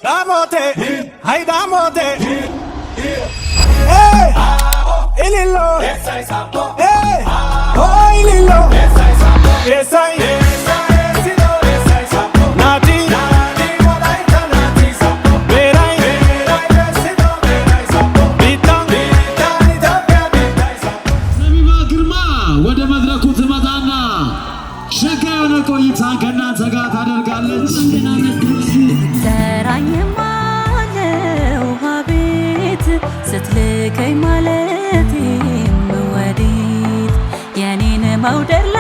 Damote, ay damote. Hey, ililo. Hey, oh ililo. Yes I. Nati, berai, bitang. ዘቢባ ግርማ ወደ መድረኩ ትመጣና ሸጋ የሆነ ቆይታን ከእናንተ ጋር ታደርጋለች። ዘራኝማለው ሀቤት ስትልከኝ ማለቴም ወዴት የኔን መውደድ